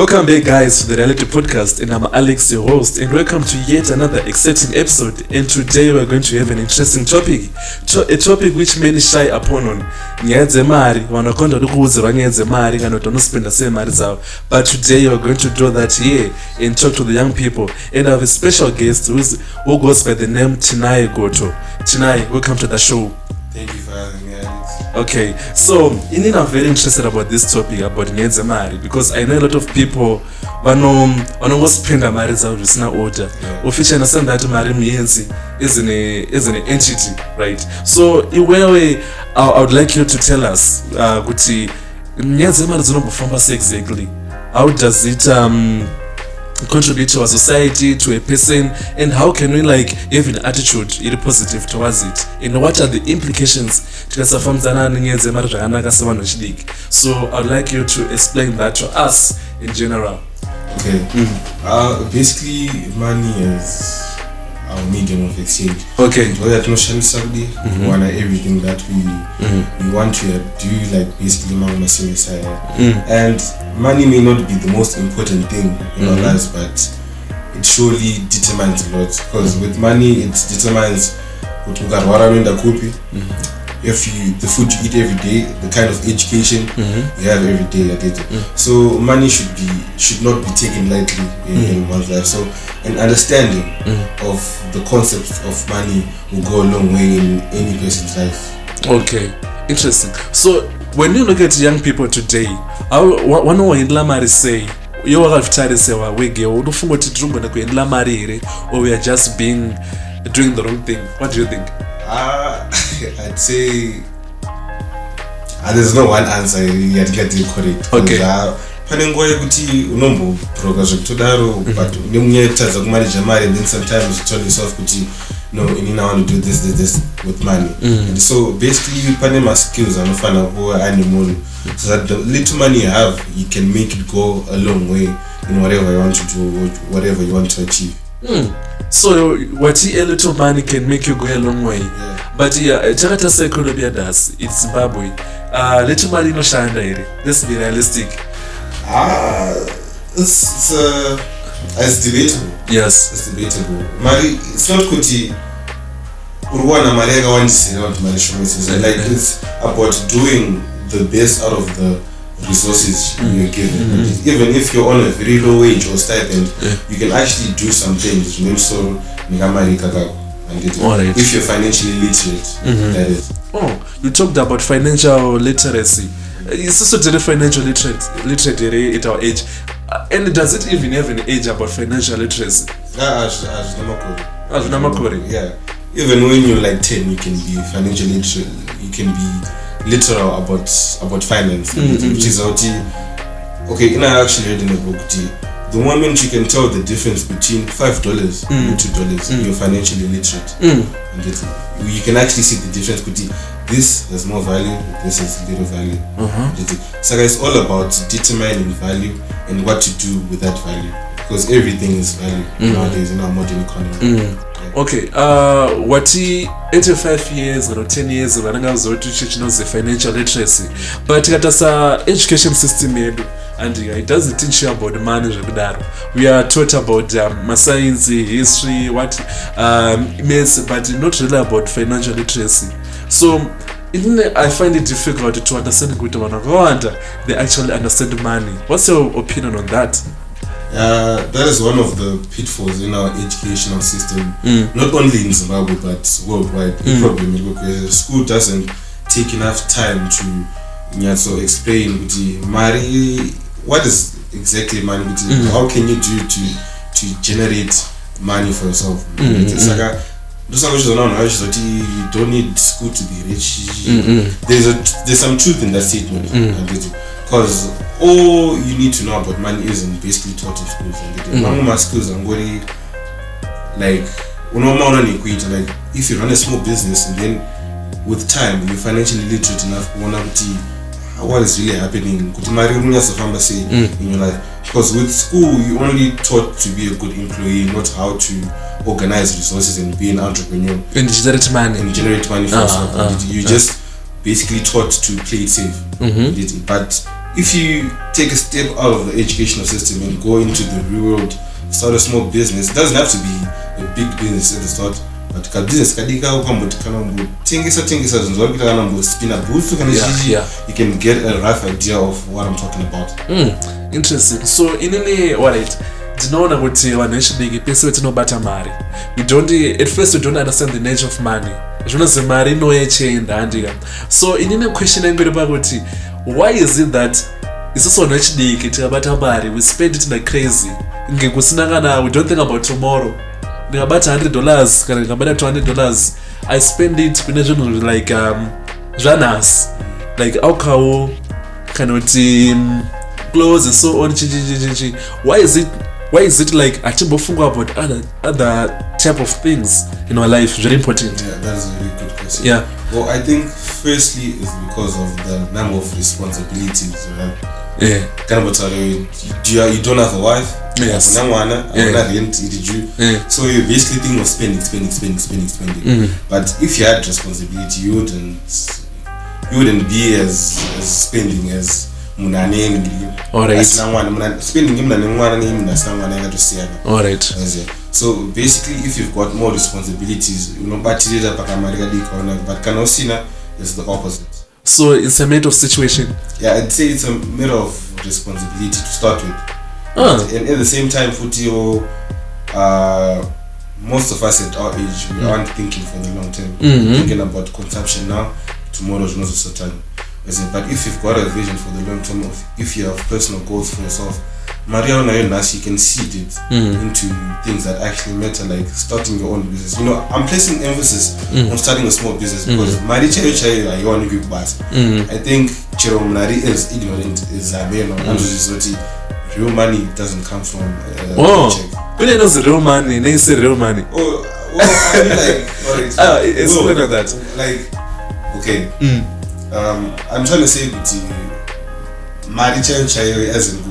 Welcome back, guys, to the Reality Podcast, and I'm Alex, your host, and welcome to yet another exciting episode. And today we're going to have an interesting topic, a topic which many shy upon on. But today we're going to do that here and talk to the young people. And I have a special guest who goes by the name Tinaye Goto. Tinaye, welcome to the show. Thank you for having me, Alex. Okay, so I'm very interested about this topic about Nyenzemari because I know a lot of people who spend their marriage out with no order. Officially understand that Mari Mienzi is an entity, right? So in way I would like you to tell us Guti Nyenzemari is not perform exactly. How does it contribute to a society, to a person, and how can we have an attitude positive towards it, and what are the implications? So I'd like you to explain that to us in general. Okay. Basically money is our medium of exchange. Okay. So that notion Saudi one everything that we want to do, like basically mama suicide. And money may not be the most important thing in our lives, but it surely determines a lot. Because with money it determines if the food you eat every day, the kind of education you have every day. So money should not be taken lightly in one's life. So an understanding of the concept of money will go a long way in any person's life. Okay, interesting. So when you look at young people today, one way say you are or we are just doing the wrong thing. What do you think? I'd say there's no one answer yet get it correct. Okay. Panengoa kuti unombo proga zvekutodaro but nemunyetadza kumanage mari, and then sometimes you tell yourself kuti no, I want to do this with money. And so basically pane ma skills anofana kuva ane munhu so that the little money you have you can make it go a long way in whatever you want to do, whatever you want to achieve. So what a little money can make you go a long way. But Chakata psychology does, it's Zimbabwe. Little money no shanda here. Let's be realistic. It's debatable. Yes. It's debatable. Mari, it's not kuti urwana mari yakawandisira kuti mari shumisisa. Like it's about doing the best out of the resources you're given. Even if you're on a very low wage or stipend, you can actually do some things. Right. If you're financially literate, that is. Oh, you talked about financial literacy. Is also the financial literate at our age? And does it even have an age about financial literacy? Yeah. Even when you're like 10, you can be financially literate. You can be literal about finance, which is okay. And I actually read in a book, the moment you can tell the difference between $5 and $2, you're financially literate. And you can actually see the difference. This has more value, this has little value. So it's all about determining value and what to do with that value, because everything is value nowadays in our modern economy. Okay, what 85 years or 10 years of the financial literacy, but that's education system and it doesn't teach you about the money. We are taught about science, history, what means, but not really about financial literacy. So I find it difficult to understand they actually understand money. What's your opinion on that? That is one of the pitfalls in our educational system, not only in Zimbabwe but worldwide. The problem is because school doesn't take enough time to explain Mari, what is exactly money, how can you do to generate money for yourself. You don't need school to be rich. There's some truth in that statement, because all you need to know about money isn't basically taught in schools. My skills are very like if you run a small business and then with time you're financially literate enough what is really happening in your life. Because with school you only taught to be a good employee, not how to organize resources and be an entrepreneur and generate money for yourself. You just basically taught to play it safe. But if you take a step out of the educational system and go into the real world, start a small business, it doesn't have to be a big business at the start, but ka business kadika ukamboti kana tengesa zvinhu vari kuita kana mbospina booth kana zhinji, you can get a rough idea of what I'm talking about. Interesting. So inini alright, tinoona kuti vanhu vechidiki pese vetinobata mari, at first we don't understand the nature of money. Zvinozi mari inouya ichienda handika. So inini question yangu iri pakuti, why is it that isusu vanhu vechidiki tikabata mari we spend it like crazy, ngekusina kana we don't think about tomorrow. Ndikabata $100 kana ndikabata $200, I spend it kune zvinhu like zvanhasi, like aukawo kana kuti clothes and so on. Why is it like atimbofunga about other type of things in our life very important? Yeah, that is a very good question. Yeah. Well, I think firstly is because of the number of responsibilities, right? Yeah. You don't have a wife. Yes. So you basically think of spending. But if you had responsibility, you wouldn't be as spending as munane. Alright. Spending alright. So basically, if you've got more responsibilities, but kanosina is the opposite. So it's a matter of situation. Yeah, I'd say it's a matter of responsibility to start with. And at the same time, most of us at our age, we aren't thinking for the long term. Thinking about consumption now, tomorrow is not so certain. But if you've got a vision for the long term, if you have personal goals for yourself, Maria you can seed it into things that actually matter, like starting your own business. I'm placing emphasis on starting a small business because I think Chiromnari is ignorant, is real money doesn't come from paycheck. When you know the real money, they say real money. Well, I mean it's like that. Like, okay. I'm trying to say that as in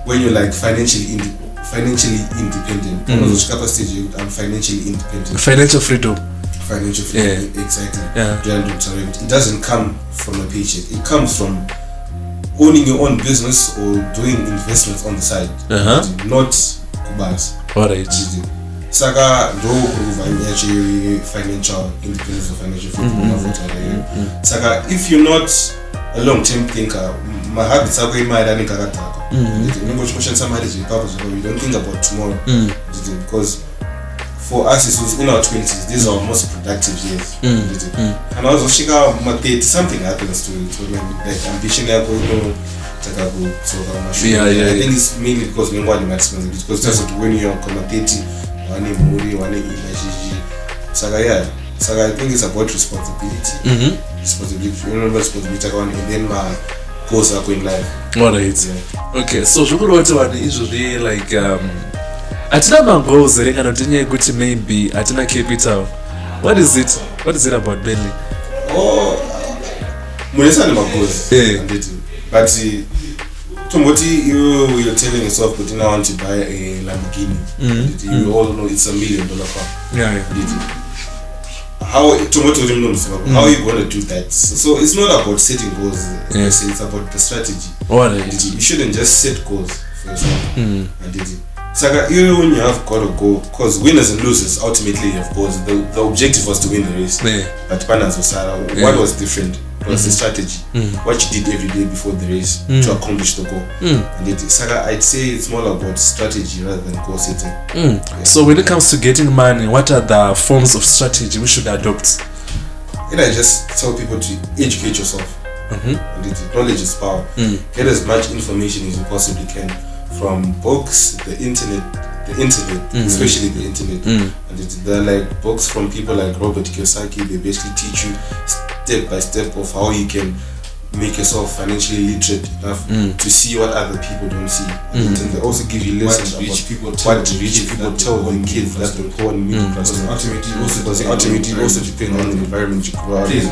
when you're like financially independent. I'm financially independent. Financial freedom. Exactly. Yeah. It doesn't come from a paycheck. It comes from owning your own business or doing investments on the side. Not kubas. Alright. Saka do financial independence or financial freedom. Saka if you're not a long-term thinker, my habits are very mad and you don't think about tomorrow. Because for us it was in our 20s, these are our most productive years. And also something happens to like ambition I think it's mainly because because that's when you're 30 so I think it's about responsibility. Responsibility and then my goals are going life. Alright. Okay, so Jukuloti usually like atina my goals maybe atina capital. What is it about mainly? My goals. But you're telling yourself but I want to buy a Lamborghini. You all know it's $1 million car. How are you going to do that? So it's not about setting goals. It's about the strategy. You shouldn't just set goals for yourself. So even when you have got a goal, because winners and losers ultimately have goals. The objective was to win the race. But what was different was the strategy. What you did every day before the race to accomplish the goal. I'd say it's more about strategy rather than goal setting. So when it comes to getting money, what are the forms of strategy we should adopt? I just tell people to educate yourself. Knowledge is power. Get as much information as you possibly can from books, the internet, especially the internet. And they're like books from people like Robert Kiyosaki. They basically teach you step by step of how you can make yourself financially literate enough to see what other people don't see. And they also give you lessons about what rich people tell the kids that the poor and middle class. Ultimately also depends on the environment you grow up in.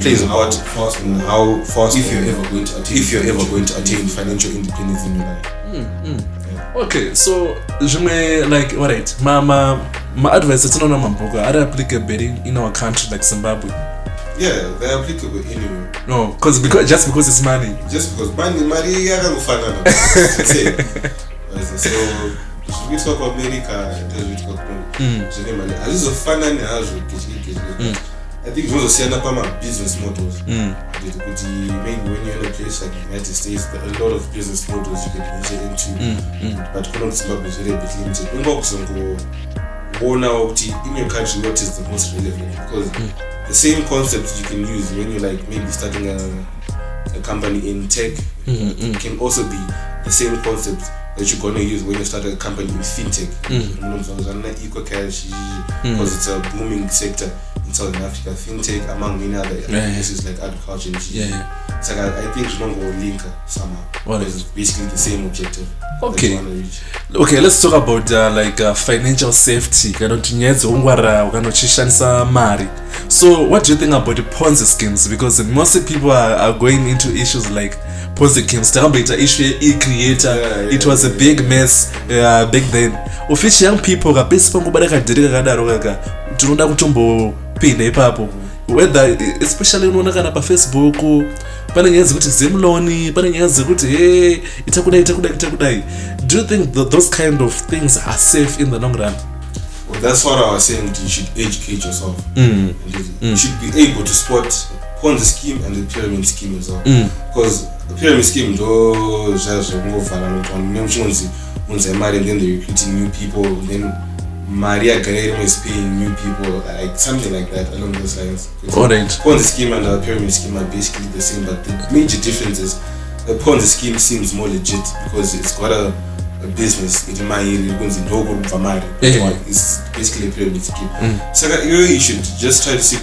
Plays a part in how fast if you're ever going to attain financial independence in your life. Okay, so like alright, my advice is not applicable in our country like Zimbabwe. Yeah, they're applicable anyway. No, just because it's money. Just because money yakangofana. So we talk about America, we talk about azizofana nehazo kechi. I think those are set up business models. Maybe when you're in a place like the United States, there are a lot of business models you can enter into, but economics is very bit limited. In your country, what is the most relevant? Because the same concept you can use when you're like maybe starting a company in tech, it can also be the same concept that you're gonna use when you start a company in fintech. Because it's a booming sector in Southern Africa, fintech among many other places like agriculture and shit. So I think you don't go link somehow. Because it's basically the same objective. Okay, let's talk about financial safety. So what do you think about the Ponzi schemes? Because mostly people are going into issues like Ponzi schemes. It was a big mess back then. Official young people whether especially unoona pa Facebook pane nyaya dzekuti zemloni pane nyaya dzekuti hey itakudai. Do you think that those kind of things are safe in the long run? Well, that's what I was saying. You should educate yourself. You should be able to spot Ponzi scheme and the pyramid scheme as well. Because the pyramid scheme just and then they're recruiting new people, then Maria Guerrero is paying new people, like something like that along those lines. Ponzi scheme and the pyramid scheme are basically the same, but the major difference is the Ponzi scheme seems more legit because it's got a business. It's basically a pyramid scheme. So you should just try to see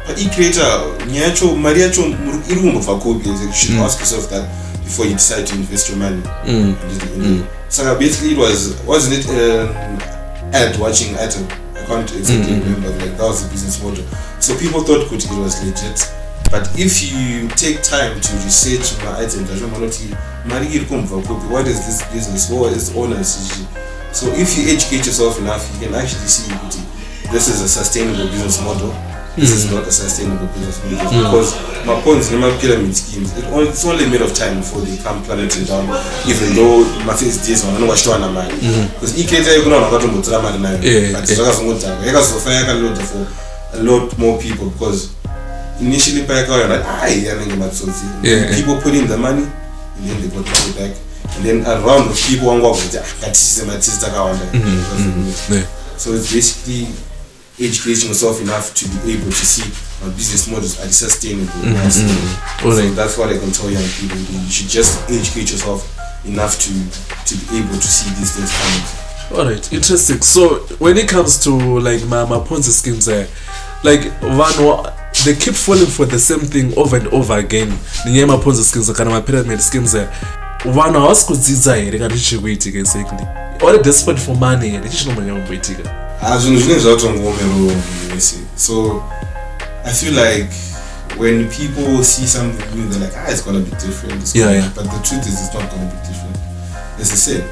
you should ask yourself that before you decide to invest your money. So basically wasn't it ad watching item? I can't exactly remember, like that was the business model. So people thought it was legit, but if you take time to research my items, what is this business, what is owners? So if you educate yourself enough, you can actually see this is a sustainable business model. This is not a sustainable business model because my points in my pyramid schemes, it's only a matter of time before they come plummeting down. Even though my face is on, I know what's going on. Because each creator you know got to but it's for a lot more people because initially people put in the money and then they got it back, and then a round of people so it's basically educating yourself enough to be able to see business models are sustainable. So that's what I can tell young people. You should just educate yourself enough to be able to see these things coming. Alright, interesting. So when it comes to like my Ponzi schemes, like they keep falling for the same thing over and over again. The my Ponzi schemes, my pyramid schemes, one was exactly or desperate for money and so I feel like when people see something new, they're like, it's gonna be different. But the truth is, it's not gonna be different. As I said,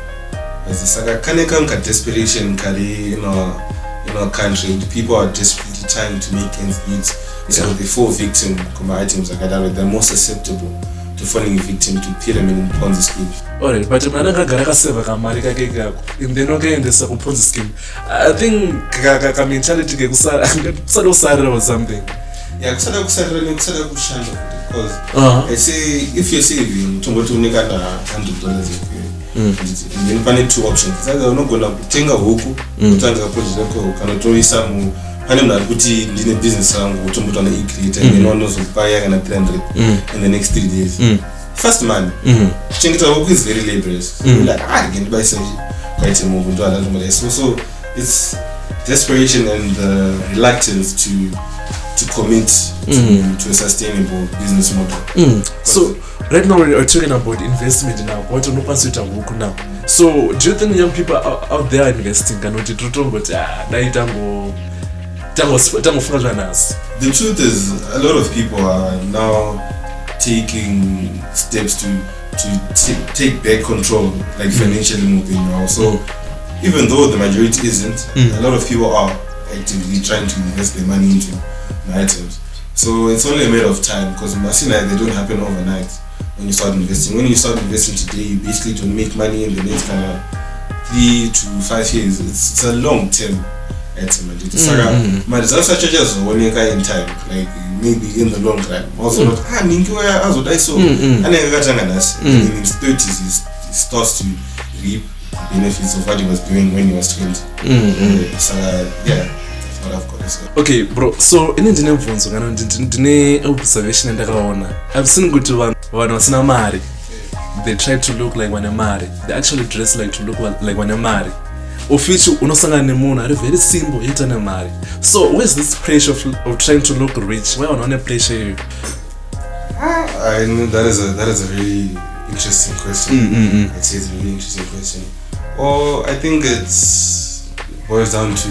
desperation in our country, the people are desperately trying to make ends meet. So they fall victim to items like that. They're more susceptible to falling victim to pyramid and Ponzi schemes. Alright, but in the Ponzi scheme, I think mentality or something. Yeah, because I say if you're saving $100 and then two options. Either not gonna take a hook, some in business in the next 3 days. First man, is very laborious. Like I can buy some quite a move. So it's desperation and reluctance to commit to a sustainable business model. So right now we're talking about investment now. What to now? So do you think young people out there are investing? The truth is, a lot of people are now taking steps to take back control, like financially moving now. So even though the majority isn't, a lot of people are actively trying to invest their money into items. So it's only a matter of time, because masina, they don't happen overnight when you start investing. When you start investing today, you basically don't make money in the next kind of 3 to 5 years. It's a long term item. But it's also such as one year in time, like maybe in the long run. Also, not as I saw, and then in his 30s, he starts to reap the benefits of what he was doing when he was 20. So yeah, that's what I've got to say. Okay, bro. So in the mvunzo kana ndine observation ndakaona. I've seen kuti vanhu vasina mari, they try to look like vane mari. They actually dress like to look like vane mari. Official unosangana nemunhu ari very simple yeta nemari. So where's this pressure of trying to look rich? Why on a pressure here? I know that is a very interesting question. I'd say it's a really interesting question. Well, I think it boils down to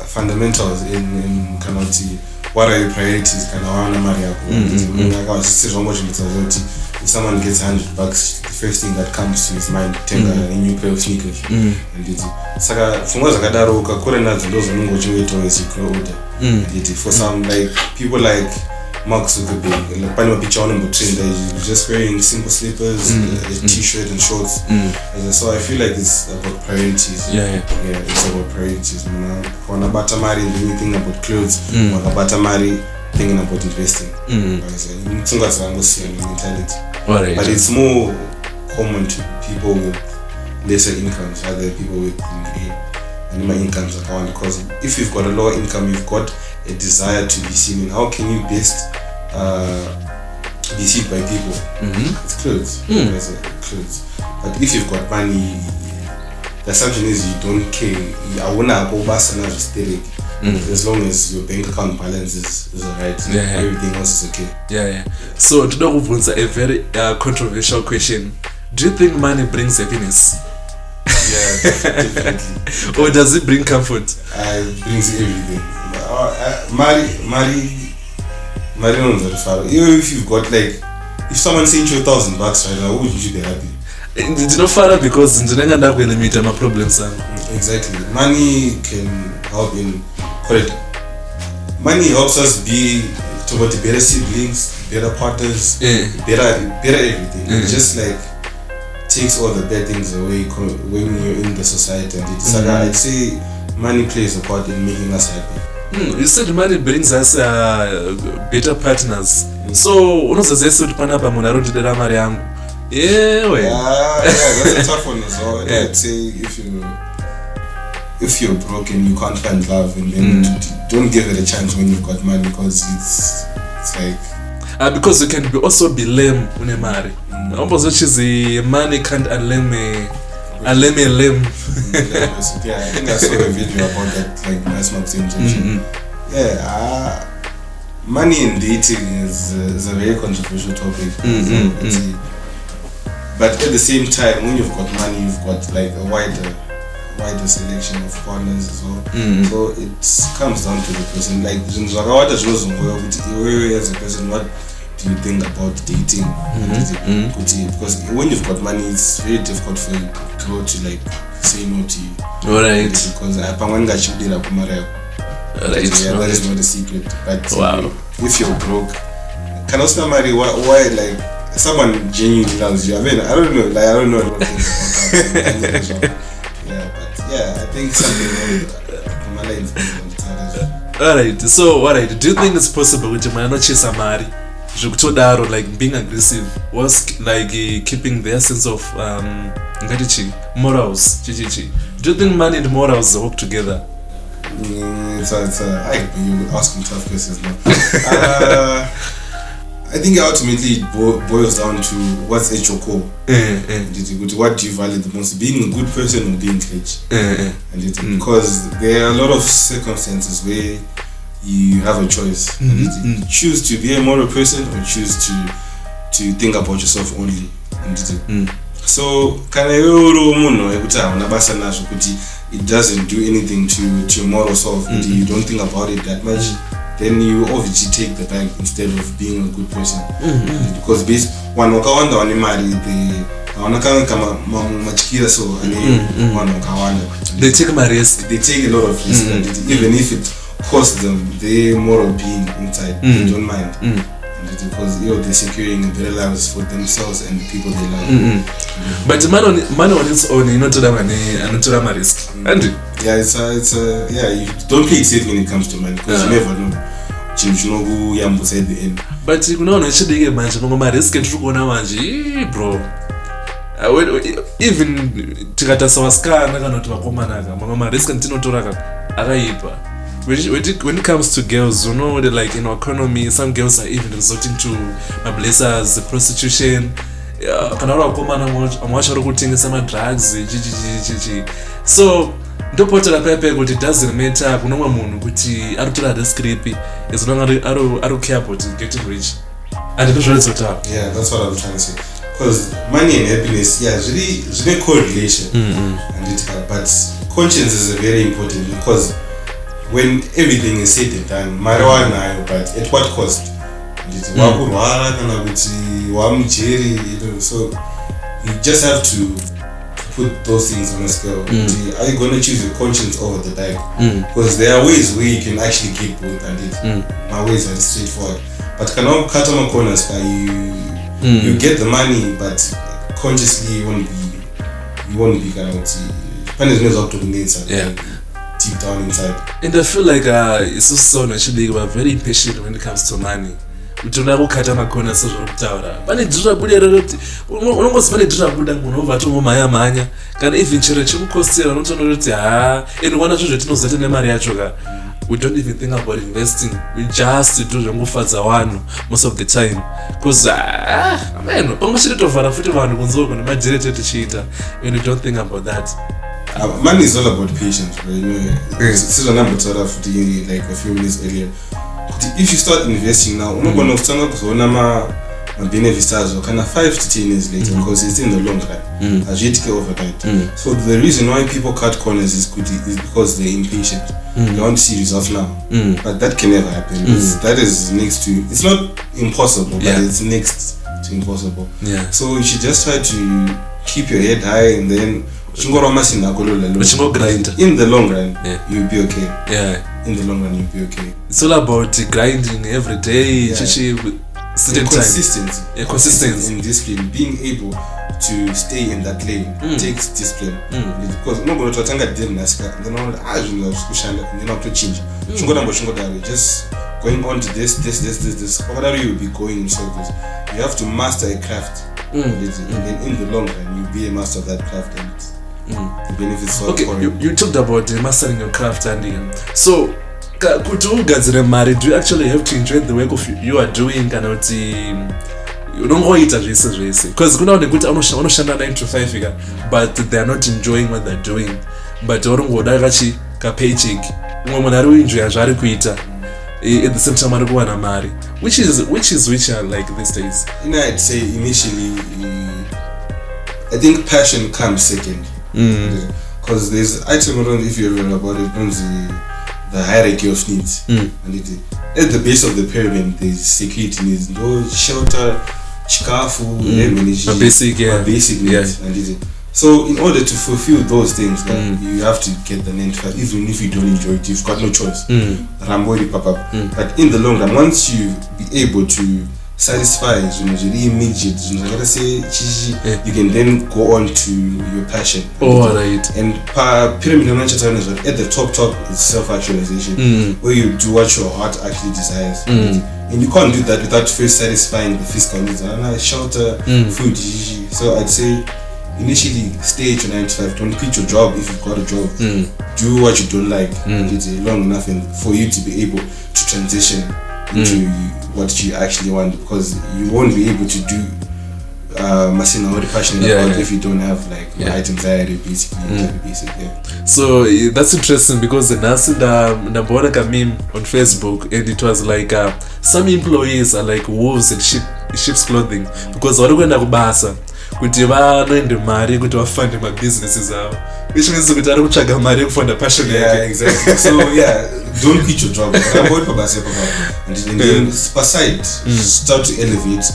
fundamentals in kind of what are your priorities, kind of around money. If someone gets $100, the first thing that comes to his mind, tenga a new pair of sneakers. And it's saka funga zakadaro ukakura nadzo ndo zvinongochengeta as you grow older. And for some like people like Mark Zuckerberg, like pani mapicha on trend, just wearing simple slippers, a t-shirt and shorts. So I feel like it's about priorities. Yeah, it's about priorities. When about mari, anything about clothes, when about mari, thinking about investing. Mentality. Right. But it's more common to people with lesser incomes rather than people with minimum incomes, because if you've got a lower income, you've got a desire to be seen. And how can you best be seen by people? It's clothes. It's clothes. But if you've got money, the assumption is you don't care. I wanna go back and aesthetic. As long as your bank account balance is alright, everything else is okay. Yeah. So today we've a very controversial question. Do you think money brings happiness? Yeah, definitely. Or does it bring comfort? It brings everything. Money knows the father. Even if you've got like, if someone sent you $1,000 right now, would you be happy? It's not far because ndinenge going to meet my problems. Exactly. Money can help in quality. Money helps us be toward the better siblings, better partners, better everything. It just like takes all the bad things away when you're in the society. And it's I'd say money plays a part in making us happy. You said money brings us better partners. So unozozesa kuti panapa munhu arondedera mari yangu. Yeah, that's a tough one as well. I'd say if you're broke and you can't find love, and then don't give it a chance when you've got money, because it's like because you can also be lame when you're married. Almost which is the money can't unlame a lame. Yeah, I think I saw a video about that, like nice months intention. Money in dating is a very controversial topic. But at the same time, when you've got money, you've got like a wider selection of partners as well. So it comes down to the person. Like as a person, what do you think about dating? Because when you've got money, it's very difficult for you to like say no to you. Alright. Because that is not a secret. But if you're broke, can also marry why like someone genuinely loves you. I mean, I don't know a lot of things about that. I think something from my life. Alright, so do you think it's possible with my not chase Mari? Like being aggressive was like keeping their sense of morals. Do you think money and morals work together? You're asking tough questions now. I think ultimately it boils down to what's at your core. What do you value the most? Being a good person or being rich? Because there are a lot of circumstances where you have a choice. Choose to be a moral person or choose to think about yourself only. So it doesn't do anything to your moral self. You don't think about it that much. Then you obviously take the bank instead of being a good person. Because one wakawanda wanimari they take my risk. They take a lot of risk. Even if it cost them their moral being inside. They don't mind. Because they're securing their lives for themselves and the people they love. But money on its own, you know, to the money and to the risk. And yeah, you don't play it safe when it comes to money because you never know. You know who you at the end. But you know, it's a mansion. My risk and true bro. Even Tigata Sawaska, Nagano to Akomanaga, Mama risk and Tino Toraka, Araipa. When it comes to girls, you know, like in our economy, some girls are even resorting to blazers, prostitution. Kanara Komana, I'm watching some drugs, so don't put a paper, but it doesn't matter. No one would see out of this creepy. It's not I don't care about getting rich. And it's really so tough. Yeah, that's what I'm trying to say. Because money and happiness, yeah, it's really correlation. But conscience is very important because when everything is said and done, marijuana, but at what cost? So you just have to put those things on a scale. Are you going to choose your conscience over the diet? Because there are ways where you can actually get both and my ways are straightforward. But cannot cut on corners. You get the money, but consciously you won't be kind of punishment up to the nature. Yeah. Deep down inside. And I feel like it's so actually we're very impatient when it comes to money. We don't have to corner so but it's can even we don't even think about investing. We just do most of the time. Because man, when you don't think about that. Money is all about patience, right? It's a number to like a few minutes earlier. If you start investing now, you're going to stand up to benefits or kind of 5 to 10 years later because it's in the long run. As you take overnight. So the reason why people cut corners is because they're impatient. They want to see results now. But that can never happen. That is next to, it's not impossible, but it's next to impossible. So you should just try to keep your head high and then in the long run, you'll be okay. In the long run, you'll be okay. It's all about grinding every day. Consistency. Consistency and discipline. Being able to stay in that lane takes discipline. Because no going to tanga dem naska. Then all you know to change. Just going on to this. Whatever you will be going in circles. You have to master a craft. And then in the long run, you'll be a master of that craft. And the benefits okay, you talked about mastering your craft and so do you actually have to enjoy the work of you are doing you don't go it because good 9 to 5 but they are not enjoying what they're doing but paycheck at the same time which is like these days. I'd say initially I think passion comes second. Because there's item around, if you ever about it, the hierarchy of needs. And at the base of the pyramid, there's security needs, shelter, chikafu, basic needs. And so in order to fulfill those things, you have to get the 9 to 5, even if you don't enjoy it, you've got no choice. But in the long run, once you be able to satisfy you can then go on to your passion. And pyramid at the top is self-actualization, where you do what your heart actually desires. And you can't do that without first satisfying the physical needs, shelter, food. So I'd say initially stay at your 9 to 5, don't quit your job if you've got a job. Do what you don't like long enough and for you to be able to transition into what you actually want, because you won't be able to do what you're passionate about if you don't have like items that are basic. So that's interesting because the Nabonaka meme on Facebook, and it was like some employees are like wolves in sheep's clothing because what are going to basa kuti vanoende mari kuti vafande mabusinesses avo, which means kuti ari kutsvaga mari yekufanda passion yake. Exactly. So don't quit your job. And then aside, start to elevate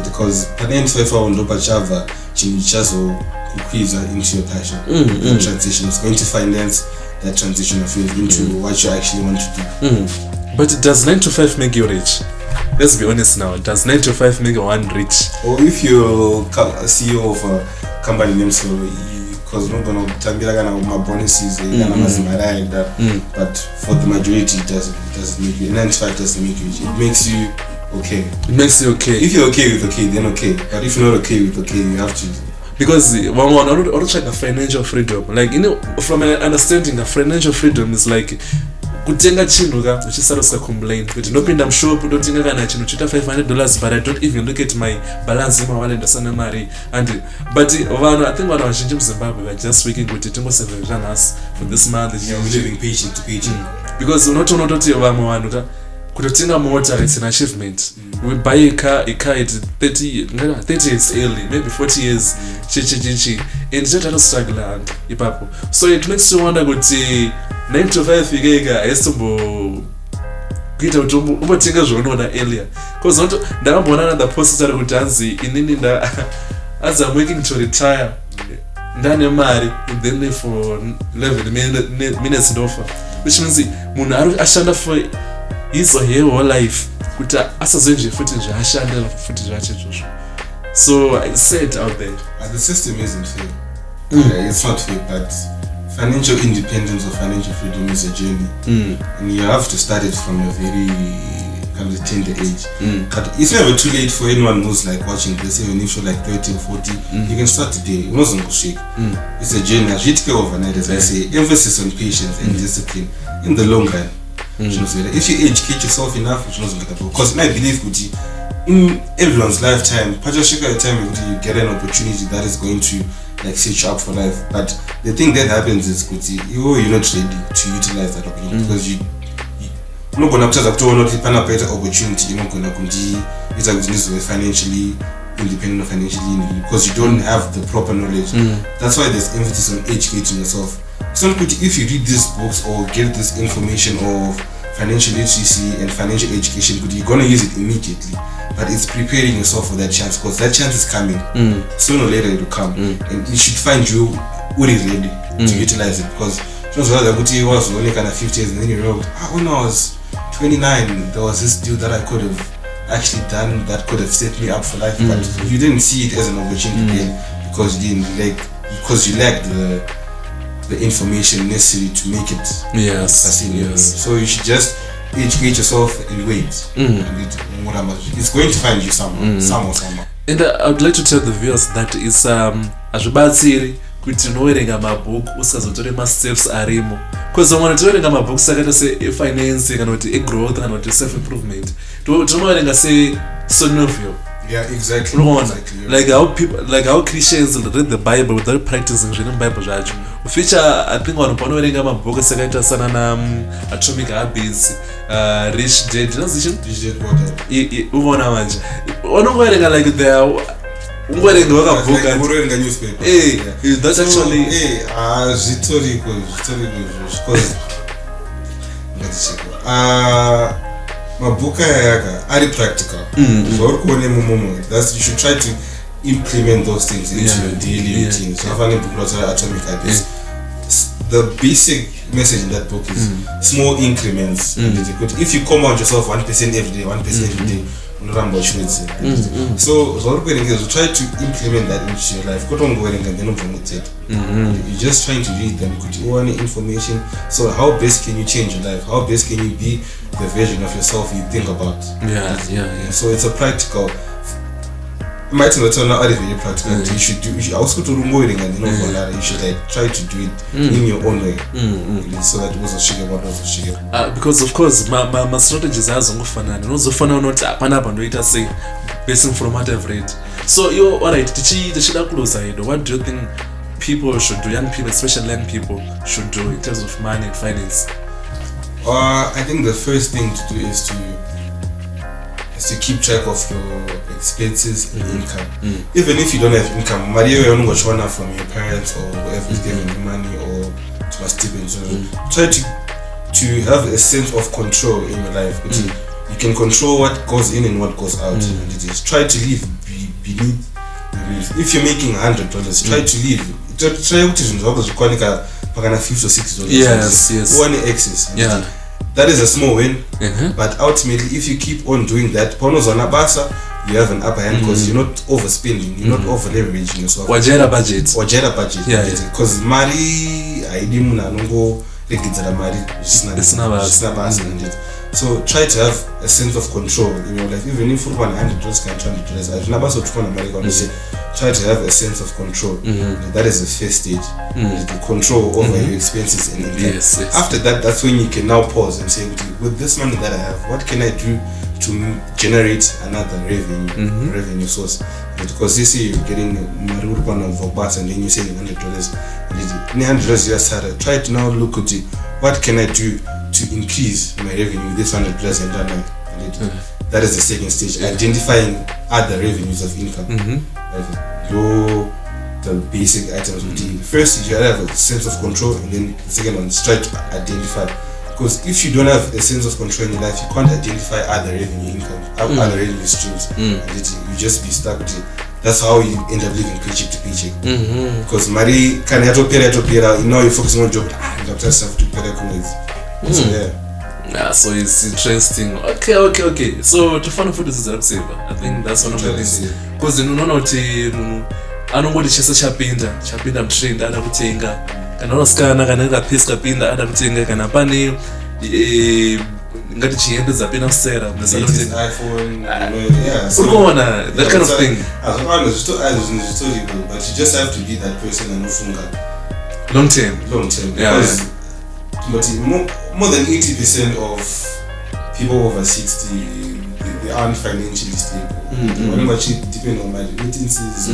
because at the end of into your passion. Transition. It's going to finance, that transition of faith into what you actually want to do. But does 9 to 5 make you rich? Let's be honest now. Does 9 to 5 make one rich? Or if you're a CEO of a company name, so because not gonna my bonuses like that. But for the majority, it doesn't make you. 9 to 5 doesn't make you rich. It makes you okay. It makes you okay. If you're okay with okay, then okay. But if you're not okay with okay, you have to. Because one also like financial freedom. Like, you know, from an understanding that financial freedom is like kutenga chinhu ka uchisara usa complain kuti ndopinda mushop ndotenga kana chinhu chita $500 but I don't even look at my balance in my wallet ndasana mari and but vanhu I think vanhu vazhinji muZimbabwe were just speaking kuti tingosave zvanhasi for this month we're living paycheck to paycheck because unotoona kuti vamwe vanhu ka kutotenga mota it's an achievement. We buy a car at 30 years early, maybe 40 years chichi and it's not struggle and ipapo. So it makes you wonder kuti 9 to 5 ikeka estombo kuita kuti umotenga zvonoona earlier because not ndakambona another post ari kuti anzi inini as I'm working to retire ndane mari then for 11 minutes ndofa which means munhu ari ashanda for his or her whole life kuti asazoenje futi zvaashandira futi zvacho izvozvo. So I said out there the system isn't fair. Yeah, it's not fair, but financial independence or financial freedom is a journey, and you have to start it from a very kind of tender age. But it's never too late for anyone who's like watching this, even if you're like 30 or 40, you can start today. It wasn't go shake. It's a journey. I should go overnight, as I say. Emphasis on patience and discipline in the long run. If you educate yourself enough, because I believe in everyone's lifetime, you get an opportunity that is going to like set you up for life. But the thing that happens is you're not ready to utilize that opportunity because you're not going to better opportunity. You're not going to be financially independent or financially independent because you don't have the proper knowledge. That's why there's emphasis on educating yourself. It's not good if you read these books or get this information of financial literacy and financial education, you're gonna use it immediately. But it's preparing yourself for that chance because that chance is coming. Sooner or later it will come, and it should find you already ready to utilize it. Because it was only kind of 50 years, and then you know, when I was 29, there was this deal that I could have actually done that could have set me up for life, but you didn't see it as an opportunity then because you lacked the information necessary to make it succeed. So you should just educate yourself and wait. And it's going to find you somewhere. And I would like to tell the viewers that it's azvibatsiri kuti unoverenga mabhuku usazotore ma-steps arimo because vamwe toverenga mabhuku sakaita se-finance kana kuti e-growth kana kuti self-improvement tonoverenga se-sonovel. Yeah, exactly. Like how Christians read the Bible without practicing reading Bible zvacho. Feature I think vanhu panoverenga mabhuku sakaita sana na Atomic Habits, Rich Dad unoona manje unongoverenga like they ungoverenga wakabuka newspaper. That's actually zvitori because mabhuku ayaka ari practical. Zvauri kuone mumomo that's you should try to implement those things into your daily routine. So if I book Atomic Habits, the basic message in that book is small increments. If you compound yourself 1% every day, 1% every day, so try to implement that into your life. You're just trying to read them. Information. So how best can you change your life? How best can you be the version of yourself you think about? So it's a practical. Might not turn out very practical. You should also do more and you should like try to do it in your own way. So that was a sugar. Because of course my strategies are zongofanana. Unozofana unoti apana pandoita say basing from what I've read. So you're alright, tichida closer here. What do you think people should do, young people, especially young people, should do in terms of money and finance? I think the first thing to do is to keep track of your expenses and income. Even if you don't have income, Maria from your parents or whoever is giving you money or to a stipend. Try to have a sense of control in your life. You can control what goes in and what goes out. Try to live beneath the rules. If you're making $100, try to live try kuti zvinhu zvako zvikwanika pakana $5 or $6. Yes. One access. Yeah. That is a small win, but ultimately, if you keep on doing that, panozona basa, you have an upper hand because you're not overspending, you're not over leveraging yourself. Wajera budget. Yeah. Because mari aidi munhu anongo regidzera mari zvisina basa. So try to have a sense of control in your life. Even if you want $100 can $200, azvina basa kuti kuna mari kana say try to have a sense of control. That is the first stage. The control over your expenses and income. Yes. After that, that's when you can now pause and say, with this money that I have, what can I do to generate another revenue source? Because you see you're getting marurupana for bus and then you say $100. $100 US salary. Try to now look at what can I do to increase my revenue this $100 and done. That is the second stage. Identifying other revenues of income. The basic items. First, you have a sense of control, and then the second one is try to identify. Because if you don't have a sense of control in your life, you can't identify other revenue income, other revenue streams. And you just be stuck with it. That's how you end up living paycheck to paycheck. Because Mari can yatopera, now you're focusing on job. You just have to pay the So yeah, so it's interesting. Okay. So to find food is a saver. I think that's one of the things. Because you know not anongoti chese chapinda mtrend ada kutenga kana unosikana kana ikapesi kapinda ada kutenga kana pane ngati chiyende zapena kusera iPhone, urikuona that kind of thing. As honest, but you just have to be that person and ufunga long term. Because but more than 80% of people over 60 they aren't financially stable. Whenever depending on my remittances,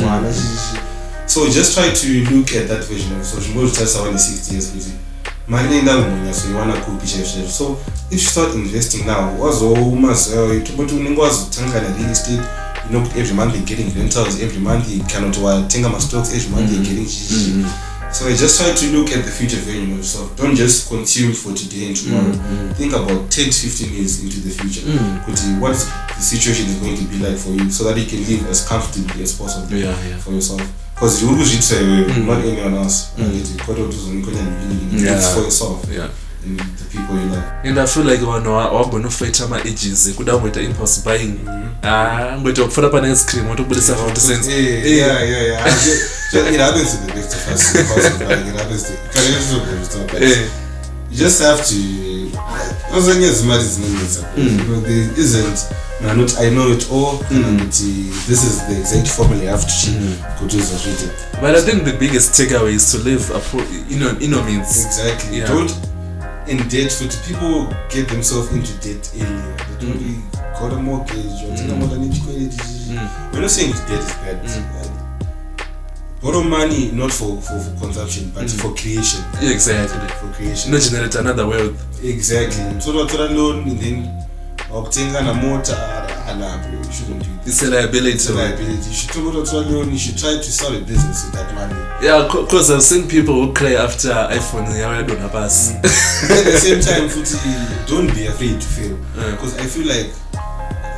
so just try to look at that version of social. Most times I want 60 years busy. So you wanna cook so if you start investing now, real estate, every month they're getting rentals, every month you cannot take my stocks, every month they're getting So I just try to look at the future version of yourself. Don't just consume for today and tomorrow. Think about 10-15 years into the future. What the situation is going to be like for you, so that you can live as comfortably as possible for yourself. Because you will not anyone else. It's for yourself and the people you love. And I feel like we're going to fight my ages. Could have with impulse buying. I'm going to put up an ice cream. Want to put 50 cents? Yeah. It happens to the best of us. It happens to you just have to. There isn't. I know it all. This is the exact formula you have to achieve. But I think the biggest takeaway is to live means. Exactly. Don't in debt. For people get themselves into debt earlier. They don't really got a mortgage or we're not saying debt is bad. Borrow money not for consumption but for creation. Exactly. For creation. Not generate another wealth. Exactly. So that's a loan and then obtain a motor you shouldn't do it. It's a liability. You should take out a loan, you should try to start a business with that money. Yeah, because I've seen people who cry after iPhone don't have us. At the same time, don't be afraid to fail. Because I feel like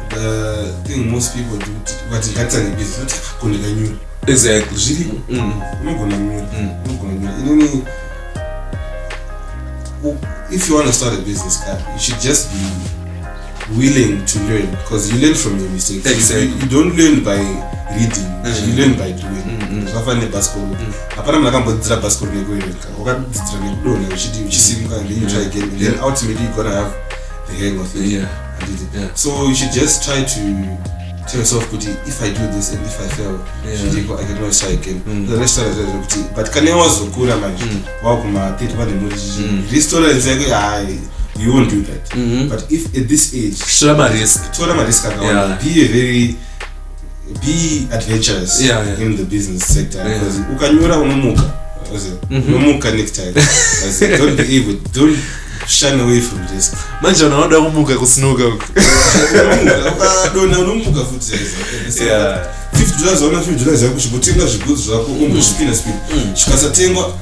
the thing most people do but that's a business not exactly. If you want to start a business, you should just be willing to learn, because you learn from your mistakes. Exactly. You don't learn by reading, you learn by doing. You try again, and then ultimately you're gonna have the hang of it. So you should just try to tell yourself, if I do this and if I fail, I can always try again. The rest of it, but can you also go to you won't do that. But if at this age, be adventurous in the business sector. Because don't be able, don't shun away from risk. Manje unaona kumuka kusnuka huko. Unamuka futhi. Yeah. $50 ona $50 yakho shibutinga zvigudzo zvako ungospina speed. Shikasatengwa,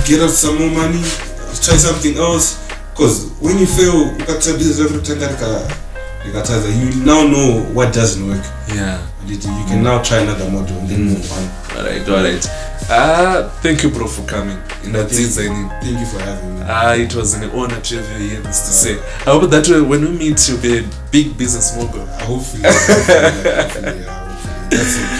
get out some more money, try something else. Because when you fail, ukatsa business every time You now know what doesn't work. Yeah. You can now try another model and then move on. Alright. Thank you, bro, for coming. Thank you for having me. It was an honor to have you here, to say. I hope that when we meet, you'll be a big business mogul. Hopefully. That's it.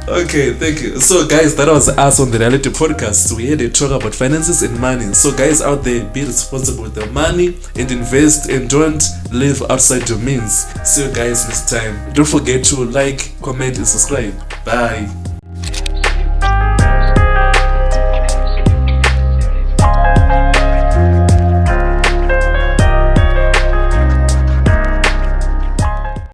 Okay, thank you. So, guys, that was us on the Reality Podcast. We had a talk about finances and money. So, guys out there, be responsible with your money and invest, and don't live outside your means. See you guys next time. Don't forget to like, comment, and subscribe. Bye.